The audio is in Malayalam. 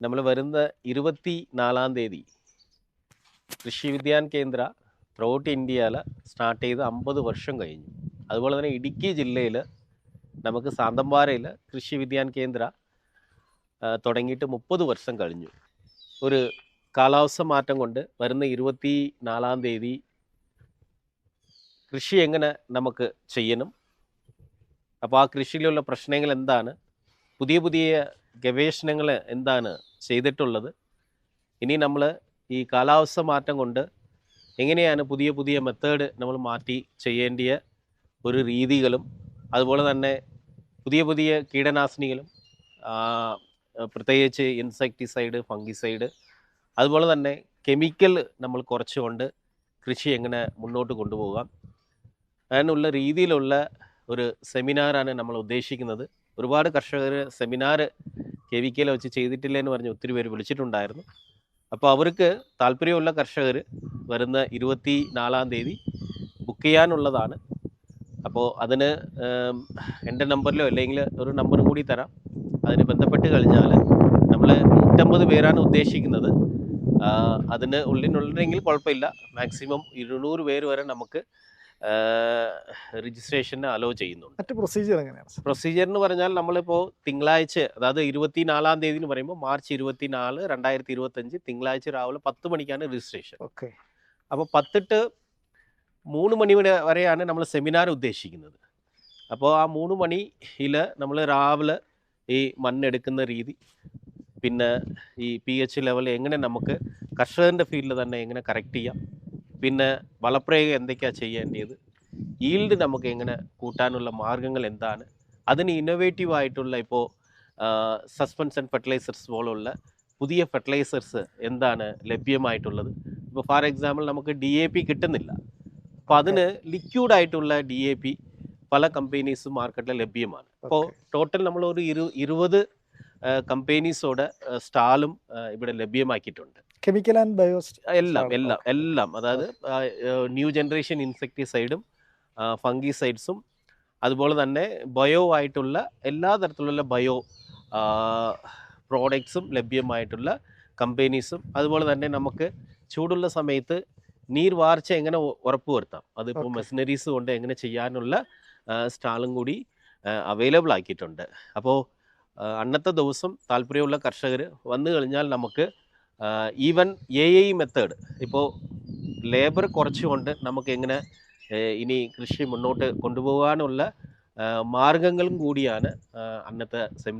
നമ്മൾ വരുന്ന 24-ാം തീയതി കൃഷി വിജ്ഞാൻ കേന്ദ്ര ത്രൂഔട്ട് ഇന്ത്യയിൽ സ്റ്റാർട്ട് ചെയ്ത് 50 വർഷം കഴിഞ്ഞു. അതുപോലെ തന്നെ ഇടുക്കി ജില്ലയിൽ നമുക്ക് സാന്തമ്പാറയിൽ കൃഷി വിജ്ഞാൻ കേന്ദ്ര തുടങ്ങിയിട്ട് 30 വർഷം കഴിഞ്ഞു. ഒരു കാലാവസ്ഥ മാറ്റം കൊണ്ട് വരുന്ന 24-ാം തീയതി കൃഷി എങ്ങനെ നമുക്ക് ചെയ്യണം, അപ്പോൾ ആ കൃഷിയിലുള്ള പ്രശ്നങ്ങൾ എന്താണ്, പുതിയ പുതിയ ഗവേഷണങ്ങൾ എന്താണ് ചെയ്തിട്ടുള്ളത്, ഇനി നമ്മൾ ഈ കാലാവസ്ഥ മാറ്റം കൊണ്ട് എങ്ങനെയാണ് പുതിയ പുതിയ മെത്തേഡ് നമ്മൾ മാറ്റി ചെയ്യേണ്ടിയ ഒരു രീതികളും, അതുപോലെ തന്നെ പുതിയ പുതിയ കീടനാശിനികളും, പ്രത്യേകിച്ച് ഇൻസെക്ടിസൈഡ്, ഫംഗിസൈഡ്, അതുപോലെ തന്നെ കെമിക്കൽ നമ്മൾ കുറച്ചുകൊണ്ട് കൃഷി എങ്ങനെ മുന്നോട്ട് കൊണ്ടുപോകാം, അതിനുള്ള രീതിയിലുള്ള ഒരു സെമിനാറാണ് നമ്മൾ ഉദ്ദേശിക്കുന്നത്. ഒരുപാട് കർഷകർ സെമിനാർ KVKയിൽ വെച്ച് ചെയ്തിട്ടില്ല എന്ന് പറഞ്ഞ് ഒത്തിരി പേര് വിളിച്ചിട്ടുണ്ടായിരുന്നു. അപ്പോൾ അവർക്ക് താല്പര്യമുള്ള കർഷകർ വരുന്ന 24-ാം തീയതി ബുക്ക് ചെയ്യാനുള്ളതാണ്. അപ്പോൾ അതിന് എൻ്റെ നമ്പറിലോ അല്ലെങ്കിൽ ഒരു നമ്പറും കൂടി തരാം. അതിന് ബന്ധപ്പെട്ട് കഴിഞ്ഞാൽ നമ്മൾ 150 പേരാണ് ഉദ്ദേശിക്കുന്നത്. അതിന് ഉള്ളിനുണ്ടെങ്കിൽ കുഴപ്പമില്ല. മാക്സിമം 200 പേര് വരെ നമുക്ക് രജിസ്ട്രേഷന് അലോ ചെയ്യുന്നുണ്ട്. മറ്റ് പ്രൊസീജിയർ എങ്ങനെയാണ്? പ്രൊസീജിയർ എന്ന് പറഞ്ഞാൽ നമ്മളിപ്പോൾ തിങ്കളാഴ്ച, അതായത് 24-ാം തീയതി എന്ന് പറയുമ്പോൾ മാർച്ച് 24, 2025 തിങ്കളാഴ്ച രാവിലെ 10 മണിക്കാണ് രജിസ്ട്രേഷൻ. ഓക്കെ. അപ്പോൾ 10 to 3 മണി വരെയാണ് നമ്മൾ സെമിനാർ ഉദ്ദേശിക്കുന്നത്. അപ്പോൾ ആ 3 മണിയിൽ നമ്മൾ രാവിലെ ഈ മണ്ണെടുക്കുന്ന രീതി, പിന്നെ ഈ pH ലെവൽ എങ്ങനെ നമുക്ക് കർഷകൻ്റെ ഫീൽഡിൽ തന്നെ എങ്ങനെ കറക്റ്റ് ചെയ്യാം, പിന്നെ വളപ്രയോഗം എന്തൊക്കെയാണ് ചെയ്യേണ്ടത്, ഈൽഡ് നമുക്ക് എങ്ങനെ കൂട്ടാനുള്ള മാർഗ്ഗങ്ങൾ എന്താണ്, അതിന് ഇന്നോവേറ്റീവ് ആയിട്ടുള്ള ഇപ്പോൾ സസ്പെൻഷൻ ഫെർട്ടിലൈസേഴ്സ് പോലുള്ള പുതിയ ഫെർട്ടിലൈസേഴ്സ് എന്താണ് ലഭ്യമായിട്ടുള്ളത്. ഇപ്പോൾ ഫോർ എക്സാമ്പിൾ നമുക്ക് DAP കിട്ടുന്നില്ല, അപ്പോൾ അതിന് ലിക്വിഡായിട്ടുള്ള DAP പല കമ്പനീസും മാർക്കറ്റിൽ ലഭ്യമാണ്. അപ്പോൾ ടോട്ടൽ നമ്മൾ ഒരു 20 കമ്പനീസോടെ സ്റ്റാളും ഇവിടെ ലഭ്യമാക്കിയിട്ടുണ്ട്. കെമിക്കൽ ആൻഡ് ബയോ എല്ലാം അതായത് ന്യൂ ജനറേഷൻ ഇൻസെക്ടിസൈഡും ഫംഗിസൈഡ്സും അതുപോലെ തന്നെ ബയോ ആയിട്ടുള്ള എല്ലാ തരത്തിലുള്ള ബയോ പ്രോഡക്ട്സും ലഭ്യമായിട്ടുള്ള കമ്പനീസും, അതുപോലെ തന്നെ നമുക്ക് ചൂടുള്ള സമയത്ത് നീർവാർച്ച എങ്ങനെ ഉറപ്പുവരുത്താം, അതിപ്പോൾ മെഷീനറീസ് കൊണ്ട് എങ്ങനെ ചെയ്യാനുള്ള സ്റ്റാളും കൂടി അവൈലബിൾ ആക്കിയിട്ടുണ്ട്. അപ്പോൾ അന്നത്തെ ദിവസം താല്പര്യമുള്ള കർഷകർ വന്നു കഴിഞ്ഞാൽ നമുക്ക് ഈവൻ AI മെത്തേഡ്, ഇപ്പോൾ ലേബർ കുറച്ചുകൊണ്ട് നമുക്ക് എങ്ങനെ ഇനി കൃഷി മുന്നോട്ട് കൊണ്ടുപോകാനുള്ള മാർഗങ്ങളും കൂടിയാണ് അന്നത്തെ സെമിനാർ